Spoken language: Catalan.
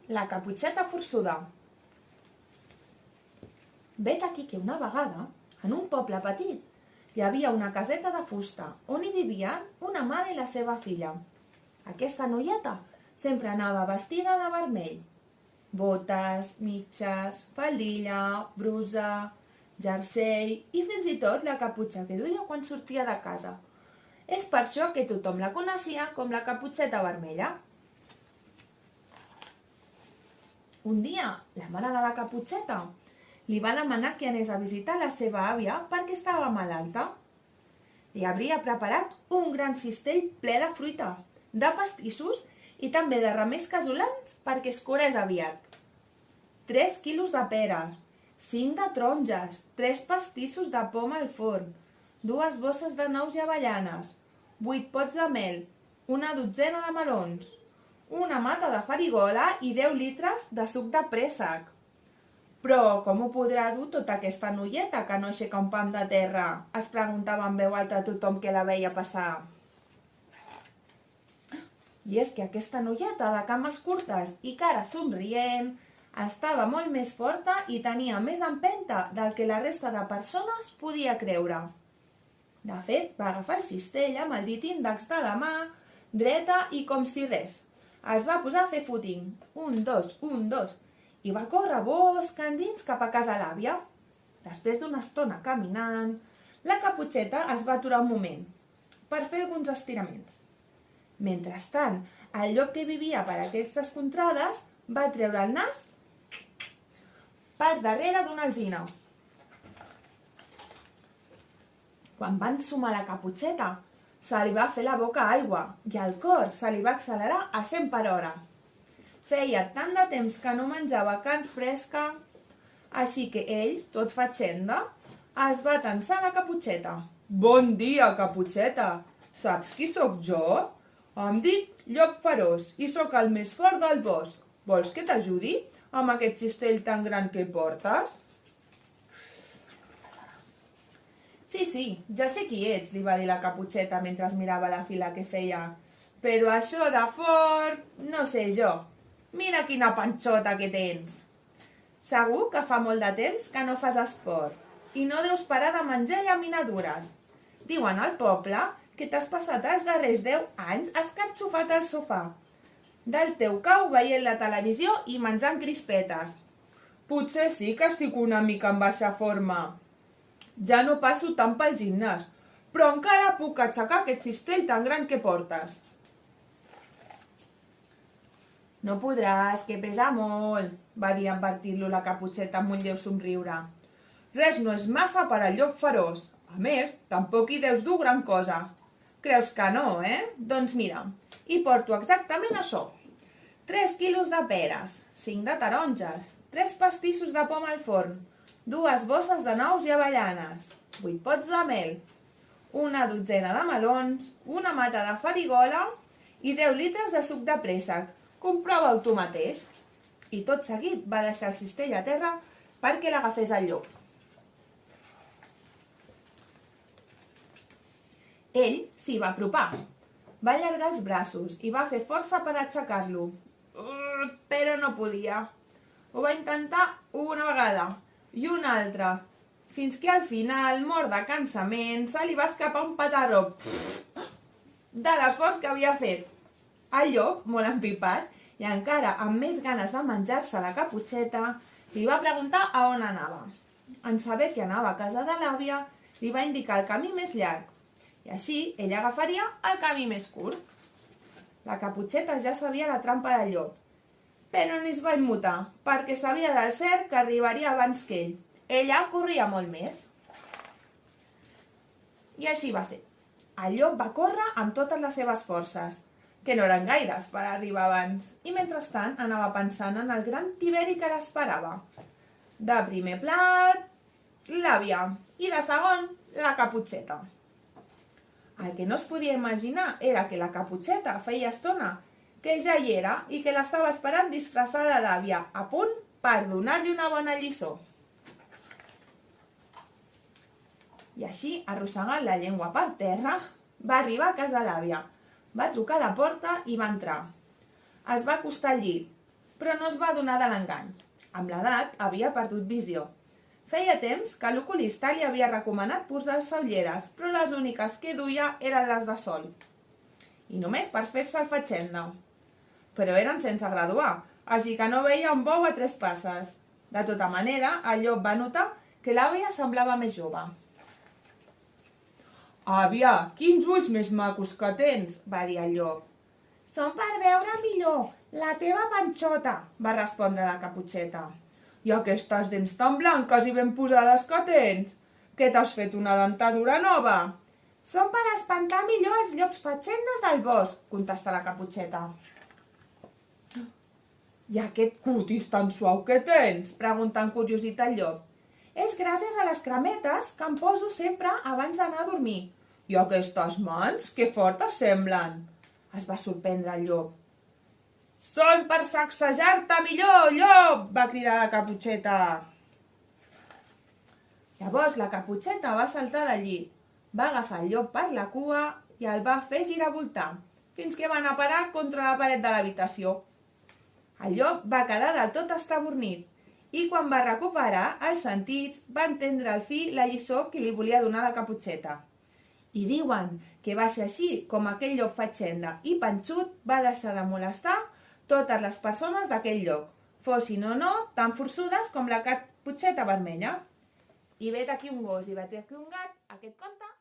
La caputxeta forçuda. Vet aquí que una vegada, en un poble petit, hi havia una caseta de fusta on hi vivien una mare i la seva filla. Aquesta noieta sempre anava vestida de vermell. Botes, mitges, faldilla, brusa, jersei i fins i tot la caputxa que duia quan sortia de casa. És per això que tothom la coneixia com la caputxeta vermella. Un dia, la mare de la caputxeta li va demanar que anés a visitar la seva àvia perquè estava malalta. Li havia preparat un gran cistell ple de fruita, de pastissos i també de remeis casolans perquè es curés aviat. 3 quilos de peres, 5 de taronges, 3 pastissos de poma al forn, 2 bosses de nous i avellanes, 8 pots de mel, una dotzena de melons, una mata de farigola i 10 litres de suc de préssec. Però com ho podrà dur tota aquesta noieta que no aixeca un pam de terra? Es preguntava en veu alta tothom que la veia passar. I és que aquesta noieta de cames curtes i cara somrient estava molt més forta i tenia més empenta del que la resta de persones podia creure. De fet, va agafar el cistell amb el dit índex de la mà dreta i com si res. Es va posar a fer footing. 1, 2, 1, 2. I va córrer bosc endins cap a casa l'àvia. Després d'una estona caminant, la caputxeta es va aturar un moment per fer alguns estiraments. Mentrestant, el llop que vivia per aquestes contrades va treure el nas per darrere d'una alzina. Quan va ensumar la caputxeta, se li va fer la boca aigua i el cor se li va accelerar a 100 per hora. Feia tant de temps que no menjava carn fresca, així que ell, tot fatxenda, es va tensar la caputxeta. Bon dia, caputxeta! Saps qui sóc jo? Em dic Llop Ferós i sóc el més fort del bosc. Vols que t'ajudi amb aquest cistell tan gran que portes? Sí, ja sé qui ets, li va dir la caputxeta mentre mirava la fila que feia. Però això de fort, no sé jo. Mira quina panxota que tens. Segur que fa molt de temps que no fas esport i no deus parar de menjar llaminadures. Diuen al poble que t'has passat els darrers 10 anys escarxofat al sofà, del teu cau veient la televisió i menjant crispetes. Potser sí que estic una mica en baixa forma. Ja no passo tant pel gimnàs, però encara puc aixecar aquest cistell tan gran que portes. No podràs, que pesa molt, va dir advertint-lo la caputxeta amb un lleu somriure. Res no és massa per al Llop Ferós. A més, tampoc hi deus dur gran cosa. Creus que no, Doncs mira, hi porto exactament això. 3 quilos de peres, 5 de taronges, 3 pastissos de poma al forn, 2 bosses de nous i avellanes, 8 pots de mel, una dotzena de melons, una mata de farigola i 10 litres de suc de préssec. Comprova-ho tu mateix. I tot seguit va deixar el cistell a terra perquè l'agafés el llop. Ell s'hi va apropar, va allargar els braços i va fer força per aixecar-lo. Però no podia. Ho va intentar una vegada i una altra, fins que al final, mort de cansament, se li va escapar un petarró de l'esforç que havia fet. El llop, molt empipat i encara amb més ganes de menjar-se la caputxeta, li va preguntar a on anava. En saber que anava a casa de l'àvia, li va indicar el camí més llarg, i així ell agafaria el camí més curt. La caputxeta ja sabia la trampa del llop, però ni es va immutar, perquè sabia del cert que arribaria abans que ell. Ella corria molt més. I així va ser. El llop va córrer amb totes les seves forces, que no eren gaires per arribar abans, i mentrestant anava pensant en el gran Tiberi que l'esperava. De primer plat, l'àvia, i de segon, la caputxeta. El que no es podia imaginar era que la caputxeta feia estona que ja hi era i que l'estava esperant disfressada d'àvia, a punt per donar-li una bona lliçó. I així, arrossegant la llengua per terra, va arribar a casa l'àvia. Va trucar a la porta i va entrar. Es va acostar al llit. però no es va adonar de l'engany. Amb l'edat havia perdut visió. Feia temps que l'oculista li havia recomanat posar-se ulleres, però les úniques que duia eren les de sol. I només per fer-se el fatxenda. Però eren sense graduar, així que no veia un bou a 3 passes. De tota manera, el llop va notar que l'àvia semblava més jove. «Àvia, quins ulls més macos que tens!», va dir el llop. «Són per veure millor, la teva panxota», va respondre la Caputxeta. «I aquestes dents tan blanques i ben posades que tens? Què t'has fet una dentadura nova?» «Són per espantar millor els llops fatxendes del bosc», contesta la Caputxeta. «I aquest cutis tan suau que tens?», pregunta encuriosit el llop. «És gràcies a les cremetes que em poso sempre abans d'anar a dormir». «I aquestes mans, que fortes semblen!», es va sorprendre el llop. «Són per sacsejar-te millor, llop!», va cridar la Caputxeta. Llavors la Caputxeta va saltar del llit, va agafar el llop per la cua i el va fer giravoltar, fins que va anar a parar contra la paret de l'habitació. El llop va quedar del tot estabornit i quan va recuperar els sentits va entendre al fi la lliçó que li volia donar la Caputxeta. I diuen que va ser així com aquell llop fatxenda i panxut va deixar de molestar totes les persones d'aquell lloc, fossin o no tan forçudes com la Caputxeta vermella. I vet aquí un gos i vet aquí un gat, aquest conte